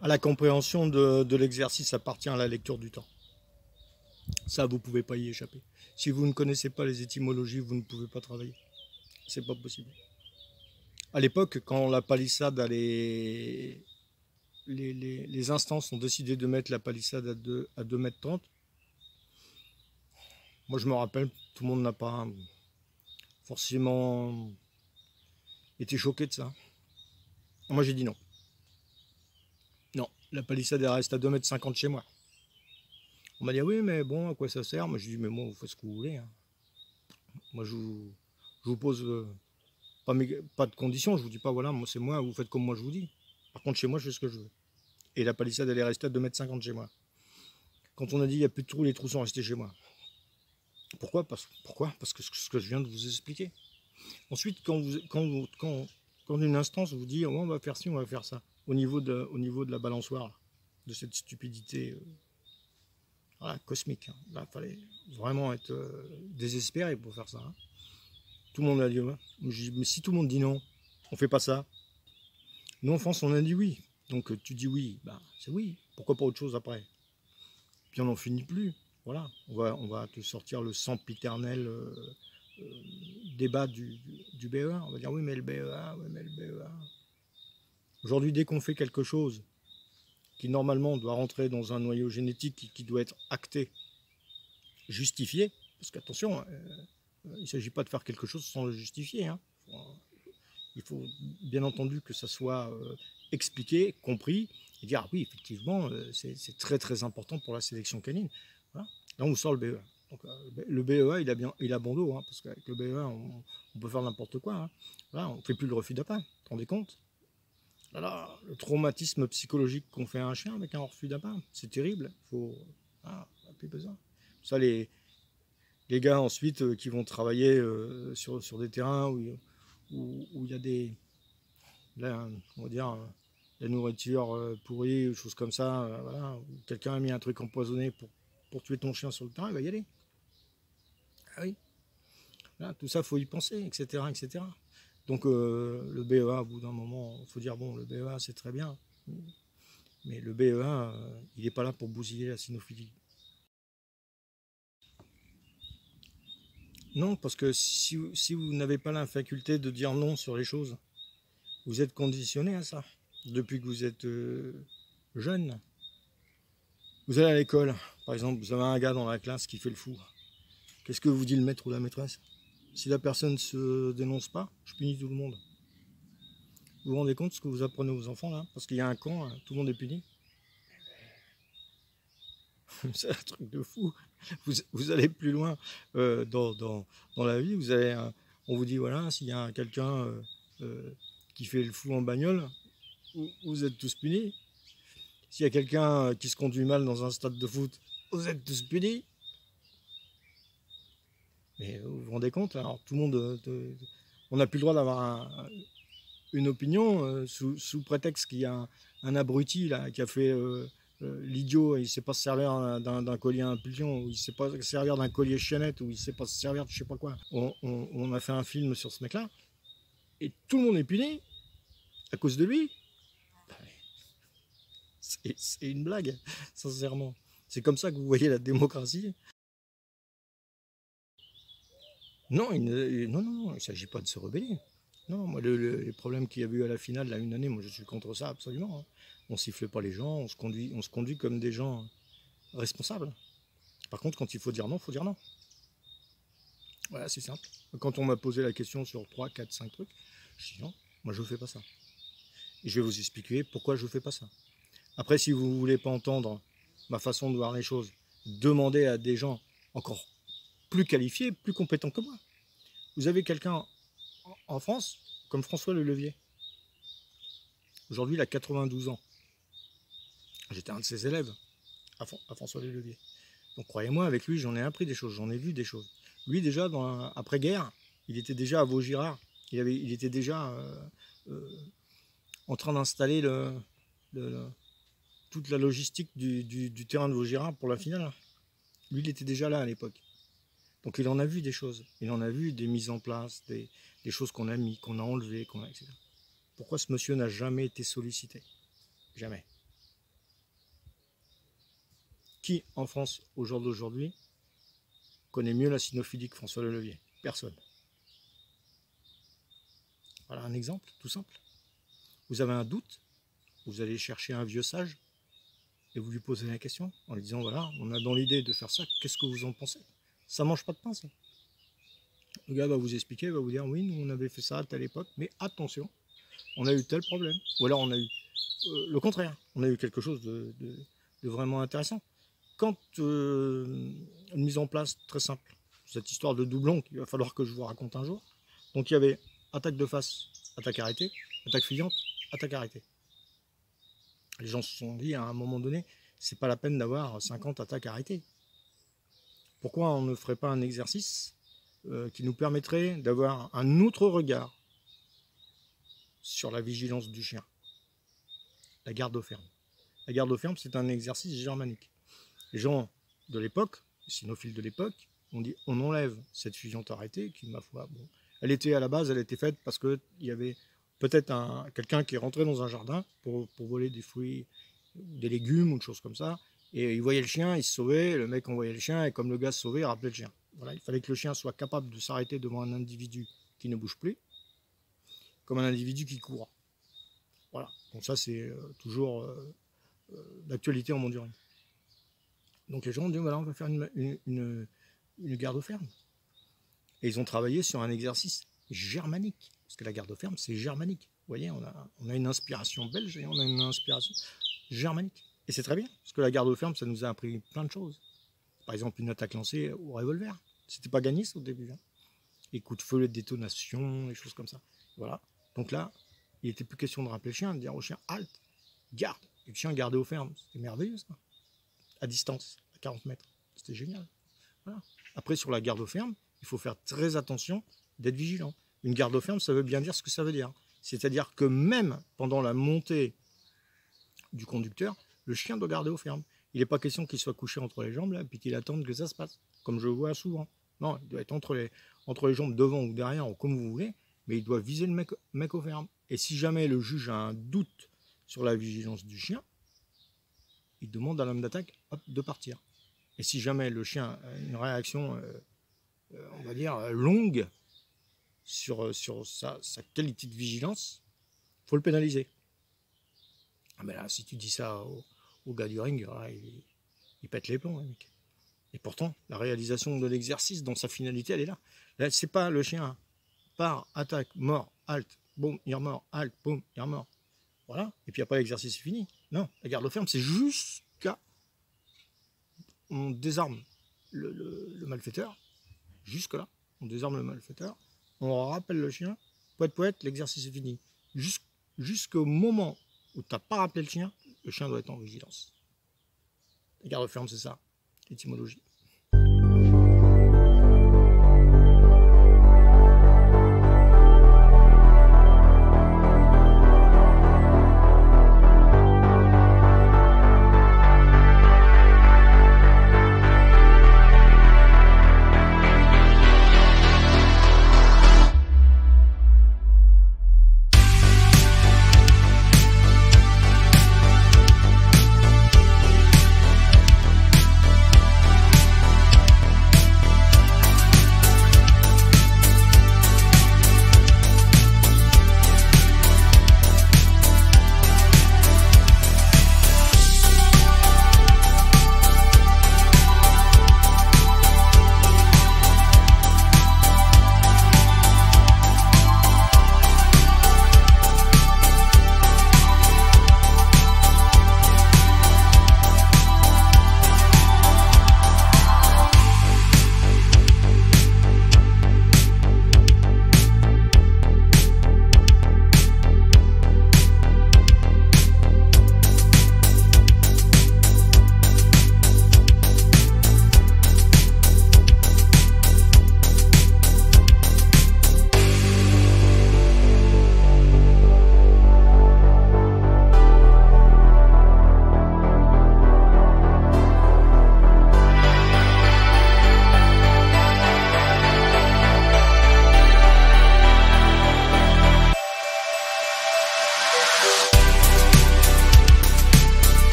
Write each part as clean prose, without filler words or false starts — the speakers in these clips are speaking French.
À la compréhension de l'exercice appartient à la lecture du temps. Ça, vous ne pouvez pas y échapper. Si vous ne connaissez pas les étymologies, vous ne pouvez pas travailler. C'est pas possible. À l'époque, quand la palissade allait... les instances ont décidé de mettre la palissade à 2 mètres 30, moi je me rappelle, tout le monde n'a pas forcément été choqué de ça. Moi j'ai dit non. Non, la palissade elle reste à 2,50 m chez moi. On m'a dit oui mais bon à quoi ça sert? Moi je dis mais moi vous faites ce que vous voulez. Hein. Moi je vous pose pas de conditions, je vous dis pas voilà, moi c'est moi, vous faites comme moi je vous dis. Par contre chez moi je fais ce que je veux. Et la palissade elle est restée à 2,50 m chez moi. Quand on a dit il n'y a plus de trous, les trous sont restés chez moi. Pourquoi? Parce que ce que je viens de vous expliquer. Ensuite, quand une instance vous dit oh, on va faire ci, on va faire ça, au niveau de la balançoire, de cette stupidité voilà, cosmique, hein. Là, il fallait vraiment être désespéré pour faire ça. Hein. Tout le monde a dit ouais. Mais si tout le monde dit non, on fait pas ça. Nous en France, on a dit oui. Donc tu dis oui, bah, c'est oui. Pourquoi pas autre chose après? Puis on n'en finit plus. Voilà, on va te sortir le sempiternel débat du BE1. On va dire oui mais le BE1, oui mais le BE1. Aujourd'hui, dès qu'on fait quelque chose qui normalement doit rentrer dans un noyau génétique qui doit être acté, justifié, parce qu'attention, il ne s'agit pas de faire quelque chose sans le justifier. Hein. Il faut bien entendu que ça soit expliqué, compris, et dire ah oui, effectivement, c'est très très important pour la sélection canine. Voilà. Là, on sort le BE1. Donc, le BE1, il a bon dos, hein, parce qu'avec le BE1, on peut faire n'importe quoi. Hein. Voilà, on ne fait plus le refus d'appât, vous vous rendez compte? Voilà, le traumatisme psychologique qu'on fait à un chien avec un refus d'appât, c'est terrible. Faut, ah, plus besoin. Ça, les gars ensuite qui vont travailler sur des terrains où il y a des, là, on va dire, la nourriture pourrie, ou choses comme ça, voilà, quelqu'un a mis un truc empoisonné pour tuer ton chien sur le terrain, il va y aller. Ah oui, là, tout ça, faut y penser, etc., etc. Donc le BEA, au bout d'un moment, il faut dire bon, le BEA c'est très bien, mais le BEA, il n'est pas là pour bousiller la cynophilie. Non, parce que si vous n'avez pas la faculté de dire non sur les choses, vous êtes conditionné à ça. Depuis que vous êtes jeune, vous allez à l'école, par exemple, vous avez un gars dans la classe qui fait le fou. Qu'est-ce que vous dit le maître ou la maîtresse? Si la personne ne se dénonce pas, je punis tout le monde. Vous vous rendez compte de ce que vous apprenez aux enfants là? Parce qu'il y a un camp, hein, tout le monde est puni. C'est un truc de fou. Vous allez plus loin dans la vie. On vous dit voilà, s'il y a quelqu'un qui fait le fou en bagnole, vous êtes tous punis. S'il y a quelqu'un qui se conduit mal dans un stade de foot, vous êtes tous punis. Mais vous vous rendez compte, alors tout le monde, on n'a plus le droit d'avoir une opinion sous prétexte qu'il y a un abruti là, qui a fait l'idiot, il ne sait pas se servir d'un collier à impulsion, ou il ne sait pas se servir d'un collier chaînette, ou il ne sait pas se servir de je ne sais pas quoi. On a fait un film sur ce mec-là, et tout le monde est puni à cause de lui. C'est une blague, sincèrement. C'est comme ça que vous voyez la démocratie. Non, non, il ne s'agit pas de se rebeller. Non, moi, les problèmes qu'il y a eu à la finale, là, une année, moi, je suis contre ça, absolument. Hein. On ne siffle pas les gens, on se conduit comme des gens responsables. Par contre, quand il faut dire non, il faut dire non. Voilà, c'est simple. Quand on m'a posé la question sur 3, 4, 5 trucs, je dis non, moi, je ne fais pas ça. Et je vais vous expliquer pourquoi je ne fais pas ça. Après, si vous ne voulez pas entendre ma façon de voir les choses, demandez à des gens encore plus qualifiés, plus compétents que moi. Vous avez quelqu'un en France comme François Lelevier. Aujourd'hui, il a 92 ans. J'étais un de ses élèves à François Lelevier. Donc croyez-moi, avec lui, j'en ai appris des choses, j'en ai vu des choses. Lui, déjà, après-guerre, il était déjà à Vaugirard. Il était déjà en train d'installer toute la logistique du terrain de Vaugirard pour la finale. Lui, il était déjà là à l'époque. Donc il en a vu des choses. Il en a vu des mises en place, des choses qu'on a mis, qu'on a enlevées, etc. Pourquoi ce monsieur n'a jamais été sollicité? Jamais. Qui, en France, au jour d'aujourd'hui, connaît mieux la cynophilie que François Lelevier? Personne. Voilà un exemple, tout simple. Vous avez un doute, vous allez chercher un vieux sage, et vous lui posez la question, en lui disant, voilà, on a dans l'idée de faire ça, qu'est-ce que vous en pensez? Ça mange pas de pain, ça. Le gars va vous expliquer, va vous dire, oui, nous, on avait fait ça à telle époque, mais attention, on a eu tel problème. Ou alors, on a eu le contraire, on a eu quelque chose de vraiment intéressant. Quand une mise en place très simple, cette histoire de doublon qu'il va falloir que je vous raconte un jour. Donc il y avait attaque de face, attaque arrêtée, attaque fuyante, attaque arrêtée. Les gens se sont dit à un moment donné, c'est pas la peine d'avoir 50 attaques arrêtées. Pourquoi on ne ferait pas un exercice qui nous permettrait d'avoir un autre regard sur la vigilance du chien? La garde au ferme. La garde au ferme, c'est un exercice germanique. Les gens de l'époque, les cynophiles de l'époque, ont dit on enlève cette fuyante arrêtée qui, ma foi, bon, elle était à la base, elle était faite parce qu'il y avait peut-être quelqu'un qui est rentré dans un jardin pour voler des fruits, des légumes ou des choses comme ça, et il voyait le chien, il se sauvait, le mec envoyait le chien, et comme le gars se sauvait, il rappelait le chien. Voilà, il fallait que le chien soit capable de s'arrêter devant un individu qui ne bouge plus, comme un individu qui court. Voilà, donc ça c'est toujours d'actualité en mondurie. Donc les gens ont dit, voilà, on va faire une garde au ferme. Et ils ont travaillé sur un exercice germanique. Parce que la garde au ferme, c'est germanique. Vous voyez, on a une inspiration belge et on a une inspiration germanique. Et c'est très bien, parce que la garde au ferme, ça nous a appris plein de choses. Par exemple, une attaque lancée au revolver. C'était pas gagné, ça, au début. Hein. Les coups de feu, les détonations, les choses comme ça. Voilà. Donc là, il n'était plus question de rappeler le chien, de dire au chien, halte, garde. Et le chien gardé au ferme. C'était merveilleux, ça. À distance, à 40 mètres. C'était génial. Voilà. Après, sur la garde au ferme, il faut faire très attention d'être vigilant. Une garde au ferme, ça veut bien dire ce que ça veut dire. C'est-à-dire que même pendant la montée du conducteur, le chien doit garder au ferme. Il n'est pas question qu'il soit couché entre les jambes, là, puis qu'il attende que ça se passe, comme je vois souvent. Non, il doit être entre les jambes, devant ou derrière, ou comme vous voulez, mais il doit viser le mec au ferme. Et si jamais le juge a un doute sur la vigilance du chien, il demande à l'homme d'attaque de partir. Et si jamais le chien a une réaction, on va dire, longue sur sa qualité de vigilance, il faut le pénaliser. Ah ben là, si tu dis ça au gars du ring, là, il pète les plombs, hein, mec. Et pourtant, la réalisation de l'exercice, dans sa finalité, elle est là. Là, c'est pas le chien part, attaque, mort, halte, boum, il remord, halte, boum, il remord. Voilà, et puis après l'exercice est fini. Non, la garde au ferme, c'est jusqu'à... On désarme le malfaiteur, jusque-là, on désarme le malfaiteur, on rappelle le chien, poète, l'exercice est fini. Jusqu'au moment où tu n'as pas rappelé le chien doit être en vigilance. La garde au ferme, c'est ça, l'étymologie.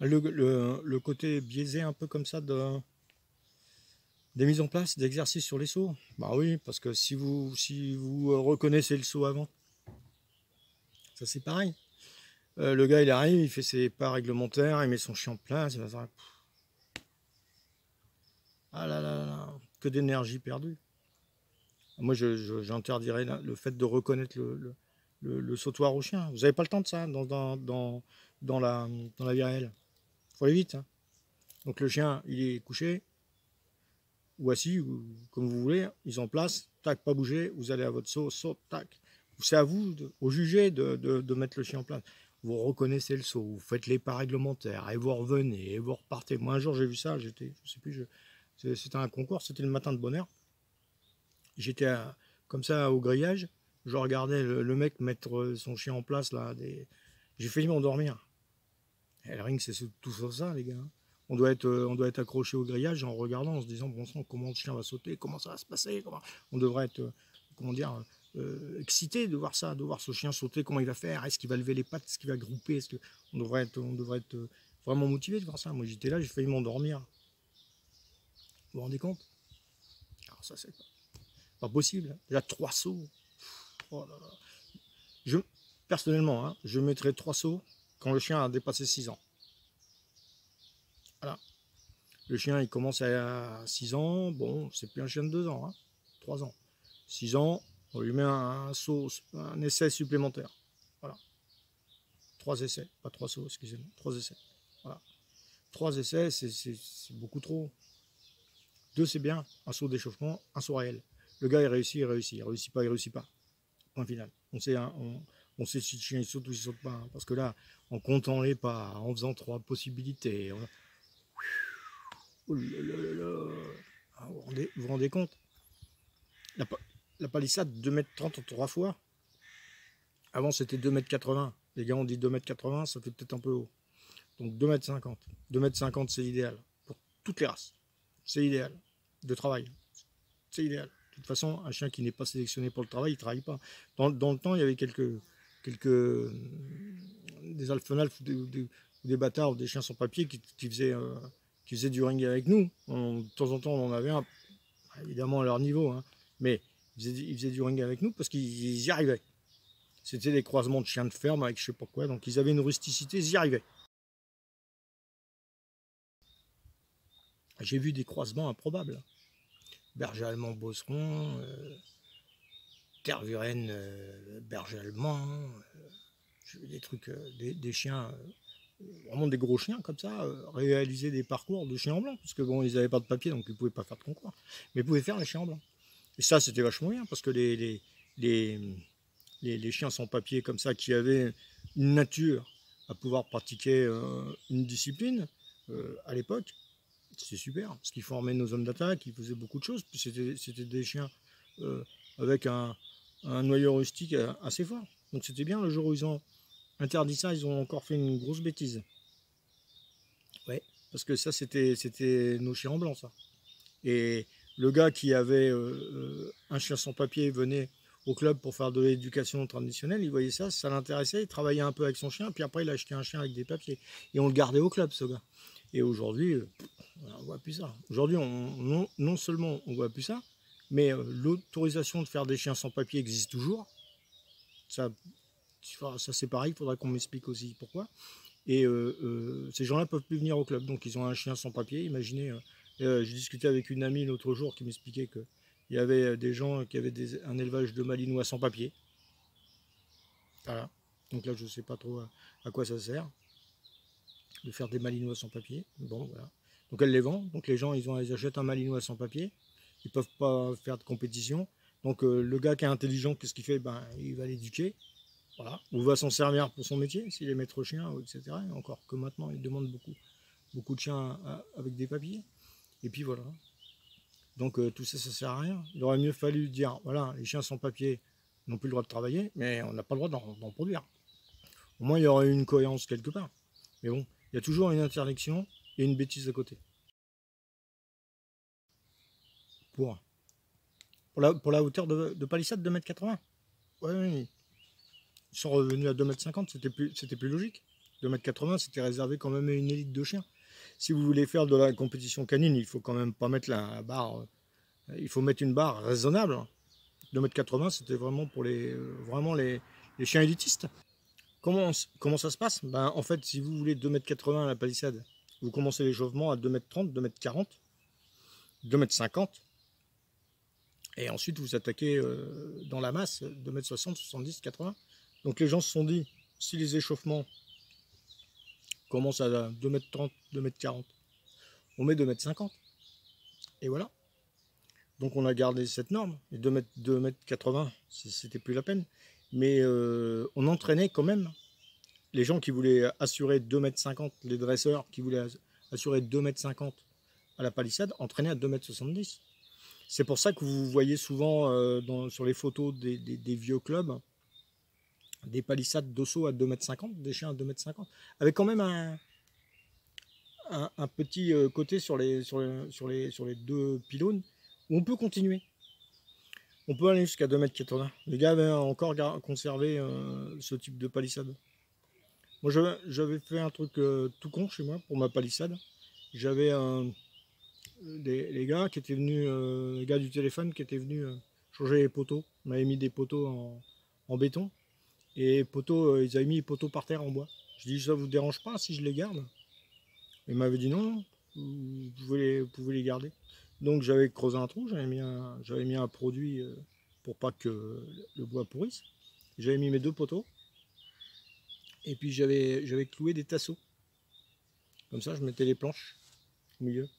Le côté biaisé un peu comme ça des mises en place d'exercices sur les sauts. Bah oui, parce que si vous reconnaissez le saut avant, ça c'est pareil. Le gars il arrive, il fait ses pas réglementaires, il met son chien en place, il va faire... Ah là là là, que d'énergie perdue. Moi j'interdirais le fait de reconnaître le sautoir au chien. Vous n'avez pas le temps de ça dans la vie réelle. Il faut aller vite. Hein. Donc le chien il est couché, ou assis, ou comme vous voulez, ils en place, tac, pas bouger, vous allez à votre saut, saut, tac. C'est à vous, au jugé, de mettre le chien en place. Vous reconnaissez le saut, vous faites les pas réglementaires, et vous revenez, et vous repartez. Moi, un jour, j'ai vu ça, je sais plus, c'était un concours, c'était le matin de bonne heure. J'étais comme ça au grillage, je regardais le mec mettre son chien en place, là, j'ai failli m'endormir. Et le ring, c'est tout sauf ça, les gars. On doit être accroché au grillage en regardant, en se disant, bon sang, comment le chien va sauter, comment ça va se passer, on devrait être, comment dire, excité de voir ça, de voir ce chien sauter, comment il va faire, est-ce qu'il va lever les pattes, est-ce qu'il va grouper, on devrait être vraiment motivé de voir ça. Moi j'étais là, j'ai failli m'endormir. Vous vous rendez compte? Alors ça c'est pas possible. Déjà 3 sauts. Oh là là. Personnellement, hein, je mettrais 3 sauts quand le chien a dépassé 6 ans. Voilà. Le chien, il commence à 6 ans. Bon, c'est plus un chien de 2 ans, hein, 3 ans. 6 ans, on lui met un essai supplémentaire. Voilà. 3 essais, pas 3 sauts, excusez-moi. 3 essais. Voilà. 3 essais, c'est beaucoup trop. 2, c'est bien. Un saut d'échauffement, un saut réel. Le gars, il réussit, il réussit. Il réussit pas, il réussit pas. Point final. On sait si le chien il saute ou il saute pas. Hein, parce que là, en comptant les pas, en faisant 3 possibilités, oh là là là. Vous vous rendez compte? La palissade 2,30 m en 3 fois. Avant c'était 2,80 m. Les gars ont dit 2,80 m, ça fait peut-être un peu haut. Donc 2,50 m. 2,50 m c'est idéal. Pour toutes les races. C'est idéal. De travail. C'est idéal. De toute façon, un chien qui n'est pas sélectionné pour le travail, il ne travaille pas. Dans le temps, il y avait des alphenals ou des bâtards ou des chiens sans papier qui faisaient du ring avec nous. De temps en temps, on en avait un, évidemment à leur niveau, hein, mais ils faisaient du ring avec nous parce qu'ils y arrivaient. C'était des croisements de chiens de ferme avec je sais pas quoi, donc ils avaient une rusticité, ils y arrivaient. J'ai vu des croisements improbables. Berger allemand bosseron, tervuren berger allemand, j'ai vu des trucs, des chiens, vraiment des gros chiens comme ça, réaliser des parcours de chiens en blanc, parce que bon, ils n'avaient pas de papier, donc ils ne pouvaient pas faire de concours, mais ils pouvaient faire les chiens en blanc. Et ça, c'était vachement bien, parce que les chiens sans papier comme ça, qui avaient une nature à pouvoir pratiquer une discipline, à l'époque, c'était super, parce qu'ils formaient nos hommes d'attaque, ils faisaient beaucoup de choses, puis c'était des chiens avec un noyau rustique assez fort. Donc c'était bien. Le jour où ils ont interdit ça, ils ont encore fait une grosse bêtise. Ouais, parce que ça c'était nos chiens en blanc, ça. Et le gars qui avait un chien sans papier venait au club pour faire de l'éducation traditionnelle, il voyait ça, ça l'intéressait, il travaillait un peu avec son chien, puis après il a acheté un chien avec des papiers. Et on le gardait au club, ce gars. Et aujourd'hui, on ne voit plus ça. Aujourd'hui, non seulement on ne voit plus ça, mais l'autorisation de faire des chiens sans papier existe toujours. Ça c'est pareil, il faudra qu'on m'explique aussi pourquoi. Et ces gens-là ne peuvent plus venir au club. Donc ils ont un chien sans papier. Imaginez, j'ai discuté avec une amie l'autre jour qui m'expliquait qu'il y avait des gens qui avaient un élevage de malinois sans papier. Voilà. Donc là, je ne sais pas trop à quoi ça sert de faire des malinois sans papier. Bon, voilà. Donc elle les vend. Donc les gens, ils achètent un malinois sans papier. Ils ne peuvent pas faire de compétition. Donc le gars qui est intelligent, qu'est-ce qu'il fait? Ben, il va l'éduquer. Voilà. Ou va s'en servir pour son métier, s'il est maître chien, etc. Et encore que maintenant, il demande beaucoup de chiens avec des papiers. Et puis voilà. Donc tout ça, ça sert à rien. Il aurait mieux fallu dire, voilà, les chiens sans papier n'ont plus le droit de travailler, mais on n'a pas le droit d'en produire. Au moins, il y aurait eu une cohérence quelque part. Mais bon, il y a toujours une interdiction et une bêtise à côté. Pour la hauteur de palissade de 2,80 m. Ouais, oui. Ils sont revenus à 2,50 m, c'était plus logique. 2,80 m, c'était réservé quand même à une élite de chiens. Si vous voulez faire de la compétition canine, il faut quand même pas mettre la barre. Il faut mettre une barre raisonnable. 2,80 m, c'était vraiment pour les chiens élitistes. Comment ça se passe? Ben, en fait, si vous voulez 2,80 m à la palissade, vous commencez l'échauffement à 2,30 m, 2,40 m, 2,50 m. Et ensuite, vous attaquez dans la masse 2,60 m, 70, 80. Donc les gens se sont dit, si les échauffements commencent à 2,30 m, 2,40 m, on met 2,50 m. Et voilà. Donc on a gardé cette norme. Et 2,80 m, c'était plus la peine. Mais on entraînait quand même les gens qui voulaient assurer 2,50 m, les dresseurs qui voulaient assurer 2,50 m à la palissade, entraînaient à 2,70 m. C'est pour ça que vous voyez souvent sur les photos des vieux clubs, des palissades d'osso à 2,50 m, des chiens à 2,50 m, avec quand même un petit côté sur les deux pylônes où on peut continuer. On peut aller jusqu'à 2,80 m. Les gars avaient encore conservé ce type de palissade. Moi, j'avais fait un truc tout con chez moi pour ma palissade. J'avais les gars qui étaient venus, les gars du téléphone qui étaient venus changer les poteaux. On m'avait mis des poteaux en béton. Et les poteaux, ils avaient mis les poteaux par terre en bois. Je dis, ça vous dérange pas si je les garde? Ils m'avaient dit non, vous pouvez les garder. Donc j'avais creusé un trou, j'avais mis un produit pour pas que le bois pourrisse. J'avais mis mes deux poteaux. Et puis j'avais cloué des tasseaux. Comme ça, je mettais les planches au milieu.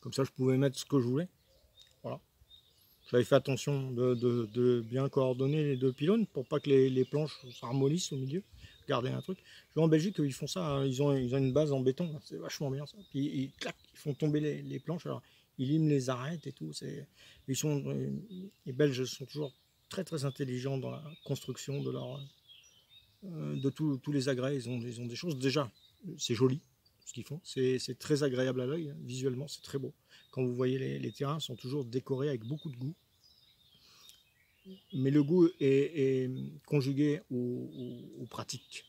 Comme ça, je pouvais mettre ce que je voulais. Voilà. J'avais fait attention de bien coordonner les deux pylônes pour pas que les planches s'harmonissent au milieu. Garder un truc. Je vois en Belgique, ils font ça. Hein. Ils ont une base en béton. C'est vachement bien ça. Puis ils font tomber les planches. Alors, ils liment les arêtes et tout. Les Belges sont toujours très très intelligents dans la construction de tous les agrès. Ils ont des choses. Déjà, c'est joli ce qu'ils font. C'est très agréable à l'œil. Hein. Visuellement, c'est très beau. Quand vous voyez les terrains sont toujours décorés avec beaucoup de goût. Mais le goût est conjugué aux pratiques.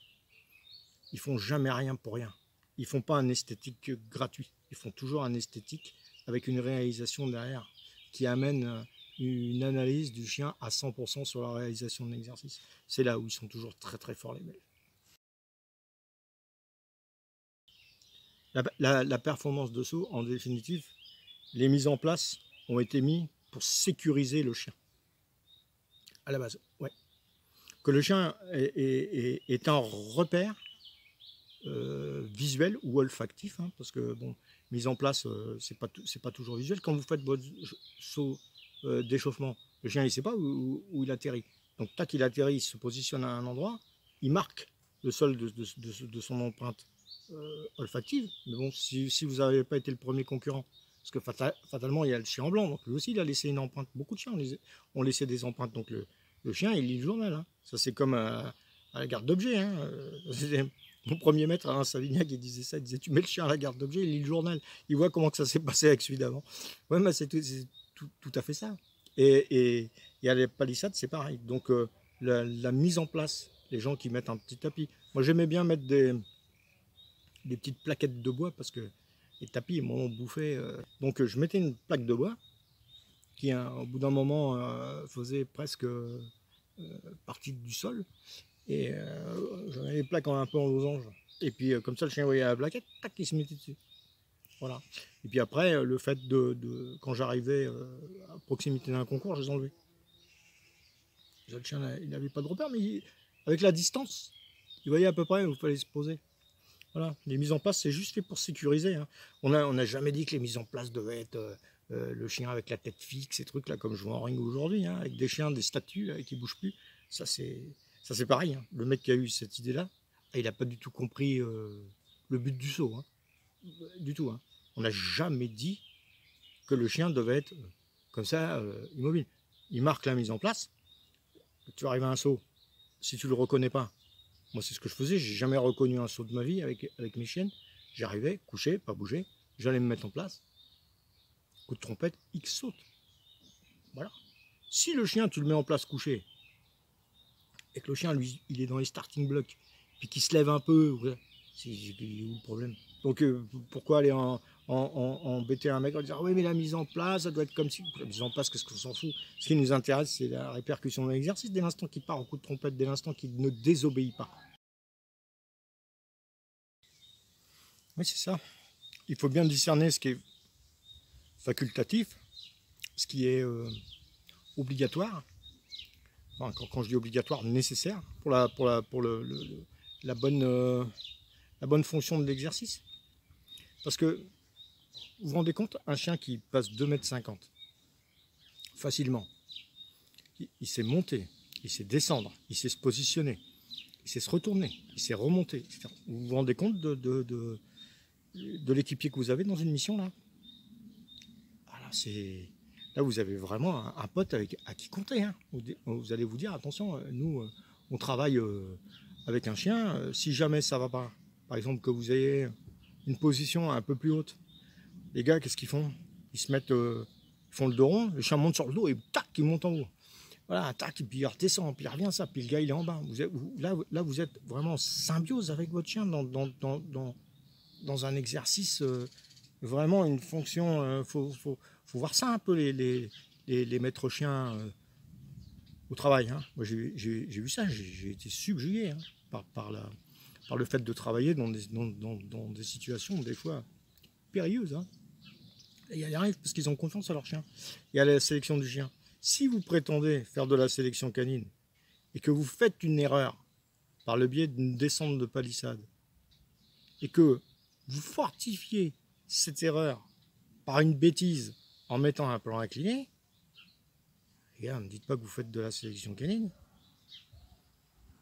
Ils font jamais rien pour rien. Ils font pas un esthétique gratuit. Ils font toujours un esthétique avec une réalisation derrière qui amène une analyse du chien à 100% sur la réalisation de l'exercice. C'est là où ils sont toujours très très forts les Belges. La performance de saut, en définitive, les mises en place ont été mises pour sécuriser le chien. À la base, ouais. Que le chien est un repère visuel ou olfactif, hein, parce que bon, mise en place, c'est pas toujours visuel. Quand vous faites votre saut d'échauffement, le chien il sait pas où il atterrit. Donc tac, il atterrit, il se positionne à un endroit, il marque le sol de son empreinte olfactive. Mais bon, si vous n'avez pas été le premier concurrent, parce que fatalement il y a le chien en blanc, donc lui aussi il a laissé une empreinte. Beaucoup de chiens ont laissé des empreintes, donc le chien il lit le journal. Hein. Ça c'est comme à la garde d'objets. Hein. Mon premier maître, Alain Savignac, il disait ça, il disait tu mets le chien à la garde d'objets, il lit le journal, il voit comment que ça s'est passé avec celui d'avant. Ouais, mais c'est tout à fait ça. Et à la palissade, c'est pareil. Donc la mise en place, les gens qui mettent un petit tapis. Moi j'aimais bien mettre des petites plaquettes de bois parce que les tapis ils m'en ont bouffé. Donc je mettais une plaque de bois qui au bout d'un moment faisait presque partie du sol. Et j'en avais les plaques un peu en losange. Et puis comme ça le chien voyait la plaquette, tac, il se mettait dessus. Voilà. Et puis après, le fait quand j'arrivais à proximité d'un concours, je les enlevais. Le chien, il n'avait pas de repère, mais avec la distance, il voyait à peu près où il fallait se poser. Voilà. Les mises en place, c'est juste fait pour sécuriser. Hein. On n'a jamais dit que les mises en place devaient être le chien avec la tête fixe, ces trucs-là, comme je vois en ring aujourd'hui, hein, avec des chiens, des statues qui ne bougent plus. Ça, c'est pareil. Hein. Le mec qui a eu cette idée-là, il n'a pas du tout compris le but du saut. Hein. Du tout. Hein. On n'a jamais dit que le chien devait être comme ça, immobile. Il marque la mise en place. Tu arrives à un saut, si tu ne le reconnais pas, moi c'est ce que je faisais, j'ai jamais reconnu un saut de ma vie avec mes chiennes. J'arrivais, couché, pas bouger, j'allais me mettre en place. Coup de trompette, X saute. Voilà. Si le chien, tu le mets en place couché, et que le chien, lui, il est dans les starting blocks, puis qu'il se lève un peu, ouais, c'est où le problème? Donc pourquoi aller embêter un mec en disant oui mais la mise en place ça doit être comme si, la mise en place qu'est-ce qu'on s'en fout, ce qui nous intéresse c'est la répercussion de l'exercice, dès l'instant qu'il part au coup de trompette, dès l'instant qu'il ne désobéit pas. Oui c'est ça, il faut bien discerner ce qui est facultatif, ce qui est obligatoire, enfin, quand je dis obligatoire, nécessaire pour la bonne fonction de l'exercice. Parce que vous vous rendez compte, un chien qui passe 2,50 m facilement, il sait monter, il sait descendre, il sait se positionner, il sait se retourner, il sait remonter, etc. Vous vous rendez compte de l'équipier que vous avez dans une mission là? Là, vous avez vraiment un pote à qui compter. Hein. Vous allez vous dire, attention, nous, on travaille avec un chien. Si jamais ça va pas, par exemple que vous ayez une position un peu plus haute, les gars, qu'est-ce qu'ils font? Ils se mettent, ils font le dos rond, le chien monte sur le dos et tac, il monte en haut. Voilà, tac, et puis il redescend, puis il revient ça, puis le gars, il est en bas. Là, vous êtes vraiment en symbiose avec votre chien dans un exercice, vraiment une fonction. Faut voir ça un peu, les maîtres chiens au travail. Hein. Moi, j'ai vu ça, j'ai été subjugué hein, par le fait de travailler dans des situations, des fois, périlleuses. Hein. Et ils y arrivent parce qu'ils ont confiance à leur chien et à la sélection du chien. Si vous prétendez faire de la sélection canine et que vous faites une erreur par le biais d'une descente de palissade et que vous fortifiez cette erreur par une bêtise en mettant un plan incliné, les gars, ne me dites pas que vous faites de la sélection canine.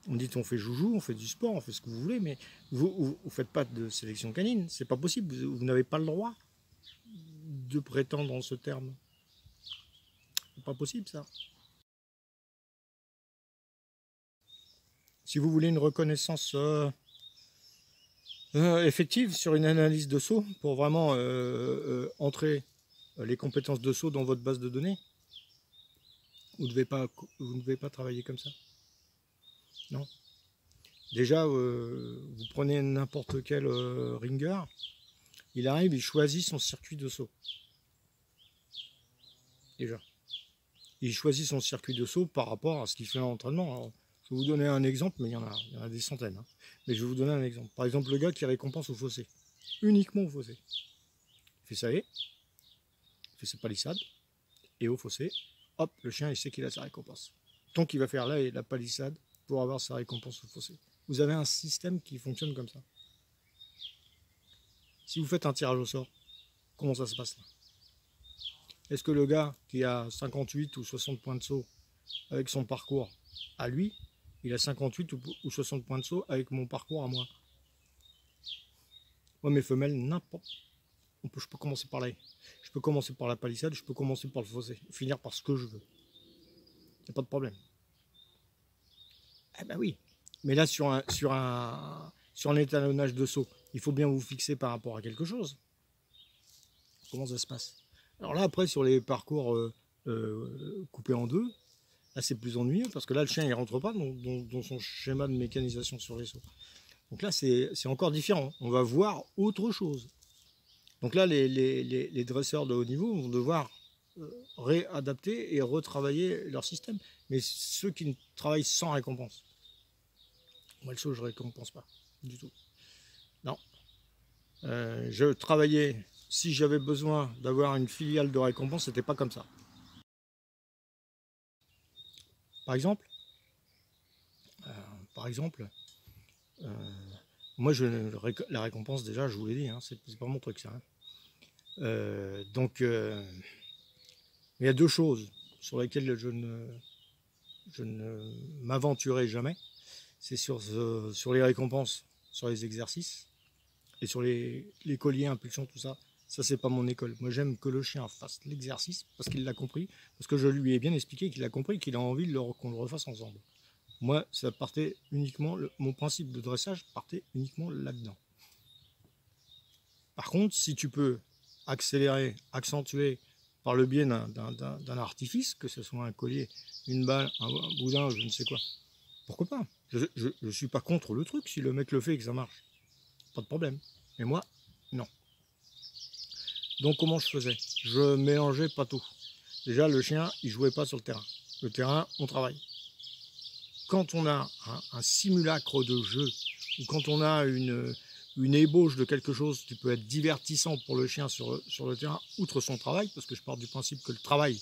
On me dit on fait joujou, on fait du sport, on fait ce que vous voulez, mais vous ne faites pas de sélection canine. C'est pas possible, vous n'avez pas le droit de prétendre en ce terme. C'est pas possible ça. Si vous voulez une reconnaissance effective sur une analyse de saut, pour vraiment entrer les compétences de saut dans votre base de données, vous ne devez pas travailler comme ça. Non. Déjà, vous prenez n'importe quel ringer, il arrive, il choisit son circuit de saut. Déjà. Il choisit son circuit de saut par rapport à ce qu'il fait en entraînement. Alors, je vais vous donner un exemple, mais il y en a des centaines. Hein. Mais je vais vous donner un exemple. Par exemple, le gars qui récompense au fossé. Uniquement au fossé. Il fait ça, il fait ses palissades, et au fossé, hop, le chien, il sait qu'il a sa récompense. Donc, il va faire là la palissade pour avoir sa récompense au fossé. Vous avez un système qui fonctionne comme ça. Si vous faites un tirage au sort, comment ça se passe là? Est-ce que le gars qui a 58 ou 60 points de saut avec son parcours à lui, il a 58 ou 60 points de saut avec mon parcours à moi? Moi, mes femelles, n'importe. Je peux commencer par là. Je peux commencer par la palissade, je peux commencer par le fossé. Finir par ce que je veux. Il n'y a pas de problème. Eh ben oui. Mais là, sur un étalonnage de saut, il faut bien vous fixer par rapport à quelque chose. Comment ça se passe? Alors là, après, sur les parcours coupés en deux, là, c'est plus ennuyeux parce que là, le chien, il rentre pas dans son schéma de mécanisation sur les sauts. Donc là, c'est encore différent. On va voir autre chose. Donc là, les dresseurs de haut niveau vont devoir réadapter et retravailler leur système. Mais ceux qui travaillent sans récompense, moi, le saut, je ne récompense pas du tout. Non. Je travaillais, si j'avais besoin d'avoir une filiale de récompense, c'était pas comme ça. Par exemple, moi, la récompense, déjà, je vous l'ai dit, hein, c'est pas mon truc, ça. Hein. Donc, il y a deux choses sur lesquelles je ne m'aventurerai jamais. C'est sur les récompenses, sur les exercices et sur les colliers, impulsions, tout ça. Ça, c'est pas mon école. Moi, j'aime que le chien fasse l'exercice parce qu'il l'a compris, parce que je lui ai bien expliqué qu'il a compris, qu'il a envie qu'on le refasse ensemble. Moi, ça partait uniquement, mon principe de dressage partait uniquement là-dedans. Par contre, si tu peux accélérer, accentuer par le biais d'un artifice, que ce soit un collier, une balle, un boudin, je ne sais quoi, pourquoi pas? Je suis pas contre le truc, si le mec le fait et que ça marche, pas de problème. Mais moi, non. Donc comment je faisais? Je mélangeais pas tout. Déjà, le chien, il jouait pas sur le terrain. Le terrain, on travaille. Quand on a un simulacre de jeu, ou quand on a une ébauche de quelque chose qui peut être divertissant pour le chien sur le terrain, outre son travail, parce que je pars du principe que le travail,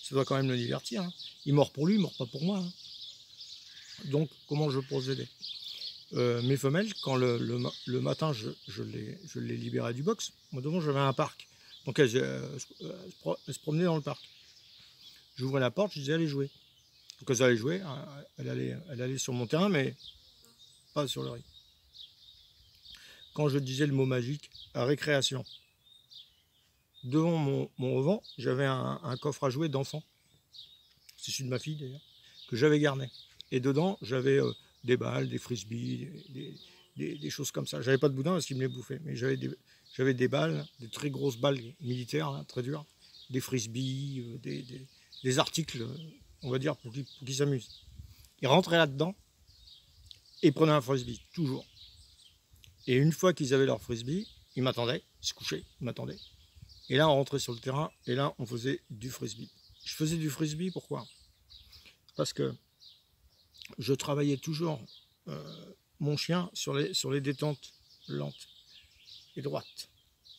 ça doit quand même le divertir. Hein. Il mord pour lui, il mord pas pour moi. Hein. Donc, comment je procédais? Mes femelles, quand le matin, je les libérais du box. Moi, devant, j'avais un parc. Donc, elles se promenaient dans le parc. J'ouvrais la porte, je disais, allez jouer. Donc, elles allaient jouer. Elle allait sur mon terrain, mais pas sur le riz. Quand je disais le mot magique, récréation. Devant mon auvent, j'avais un coffre à jouets d'enfant. C'est celui de ma fille, d'ailleurs, que j'avais gardé. Et dedans, j'avais des balles, des frisbees, des choses comme ça. J'avais pas de boudin parce qu'il me les bouffait, mais j'avais des balles, des très grosses balles militaires, là, très dures, des frisbees, des articles, on va dire, pour qu'ils s'amusent. Ils rentraient là-dedans et prenaient un frisbee, toujours. Et une fois qu'ils avaient leur frisbee, ils m'attendaient, ils se couchaient, ils m'attendaient. Et là, on rentrait sur le terrain et là, on faisait du frisbee. Je faisais du frisbee, pourquoi? Parce que je travaillais toujours mon chien sur les détentes lentes et droites.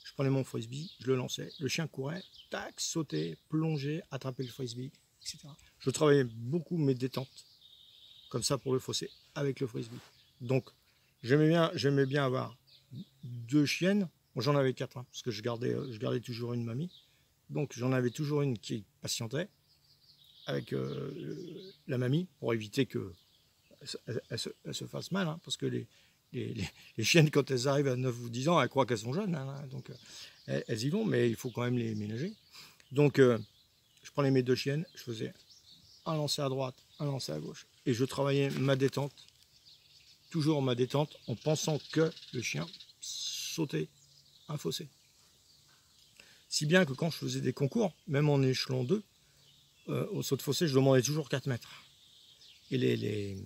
Je prenais mon frisbee, je le lançais, le chien courait, tac, sautait, plongeait, attrapait le frisbee, etc. Je travaillais beaucoup mes détentes, comme ça pour le fossé, avec le frisbee. Donc, j'aimais bien avoir 2 chiennes. Bon, j'en avais 4, hein, parce que je gardais toujours une mamie. Donc, j'en avais toujours une qui patientait avec la mamie pour éviter que elle se fasse mal, hein, parce que les chiennes, quand elles arrivent à 9 ou 10 ans, elles croient qu'elles sont jeunes, hein, donc elles y vont, mais il faut quand même les ménager. Donc, je prenais mes 2 chiennes, je faisais un lancer à droite, un lancer à gauche, et je travaillais ma détente, toujours ma détente, en pensant que le chien sautait un fossé. Si bien que quand je faisais des concours, même en échelon 2, au saut de fossé, je demandais toujours 4 mètres. Et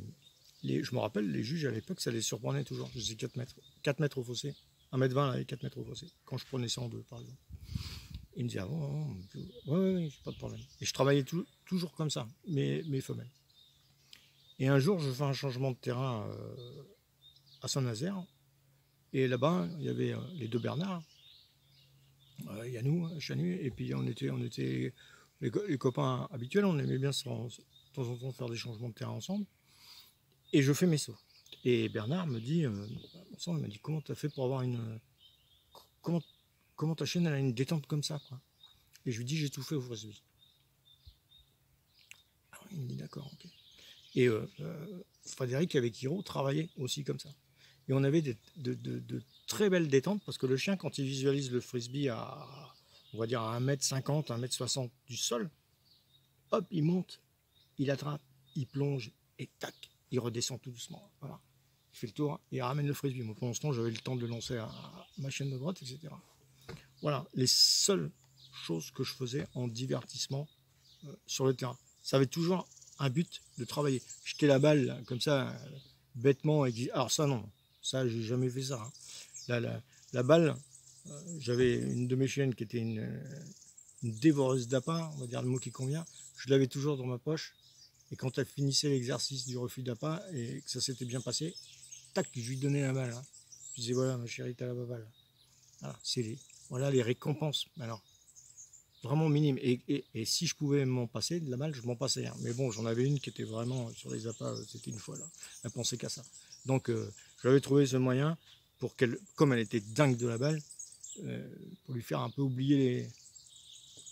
je me rappelle, les juges à l'époque, ça les surprenait toujours. Je faisais 4 mètres. 4 mètres au fossé. 1,20 m et 4 mètres au fossé. Quand je prenais ça en 2, par exemple. Ils me disaient, ah bon, ouais, pas de problème. Et je travaillais toujours comme ça, mes femelles. Et un jour, je fais un changement de terrain à Saint-Nazaire. Et là-bas, il y avait les 2 Bernard. Yannou, Chanu, et puis on était les copains habituels, on aimait bien de temps en temps faire des changements de terrain ensemble. Et je fais mes sauts. Et Bernard me dit, il m'a dit, comment t'as fait pour avoir comment ta chienne elle a une détente comme ça, quoi. Et je lui dis, j'ai tout fait au frisbee. Alors, il me dit, d'accord, ok. Et Frédéric avec Hiro travaillait aussi comme ça. Et on avait de très belles détentes parce que le chien, quand il visualise le frisbee on va dire à 1,50 m, 1,60 m du sol, hop, il monte, il attrape, il plonge et tac, il redescend tout doucement. Voilà. Il fait le tour, il ramène le frisbee. Moi, pour l'instant, j'avais le temps de le lancer à ma chaîne de droite, etc. Voilà, les seules choses que je faisais en divertissement sur le terrain. Ça avait toujours un but de travailler. Jeter la balle là, comme ça, bêtement. Alors ça, non. Ça, j'ai jamais fait ça. Hein. La balle, j'avais une de mes chiennes qui était une dévoreuse d'appât, on va dire le mot qui convient. Je l'avais toujours dans ma poche. Et quand elle finissait l'exercice du refus d'appât et que ça s'était bien passé, tac, je lui donnais la balle. Hein. Je disais, voilà, ma chérie, t'as la balle. Voilà, les récompenses. Alors, vraiment minime. Et si je pouvais m'en passer de la balle, je m'en passais. Hein. Mais bon, j'en avais une qui était vraiment sur les appâts, c'était une fois là. Elle pensait qu'à ça. Donc, j'avais trouvé ce moyen pour qu'elle, comme elle était dingue de la balle, pour lui faire un peu oublier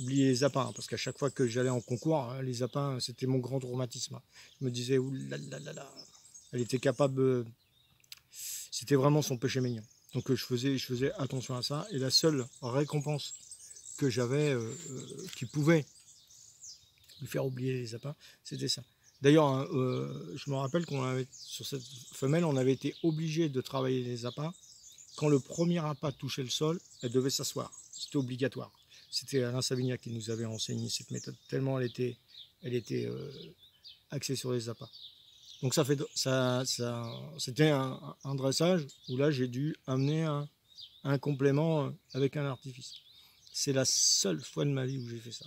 les appâts. Hein, parce qu'à chaque fois que j'allais en concours, hein, les appâts, c'était mon grand traumatisme. Hein. Je me disais, oulalalala, elle était capable. C'était vraiment son péché mignon. Donc, je faisais attention à ça. Et la seule récompense que j'avais qui pouvait lui faire oublier les appâts, c'était ça. D'ailleurs, hein, je me rappelle qu'on avait, sur cette femelle, on avait été obligé de travailler les appâts. Quand le premier appât touchait le sol, elle devait s'asseoir. C'était obligatoire. C'était Alain Savignac qui nous avait enseigné cette méthode, tellement elle était axée sur les appâts. Donc c'était un dressage où là j'ai dû amener un complément avec un artifice. C'est la seule fois de ma vie où j'ai fait ça.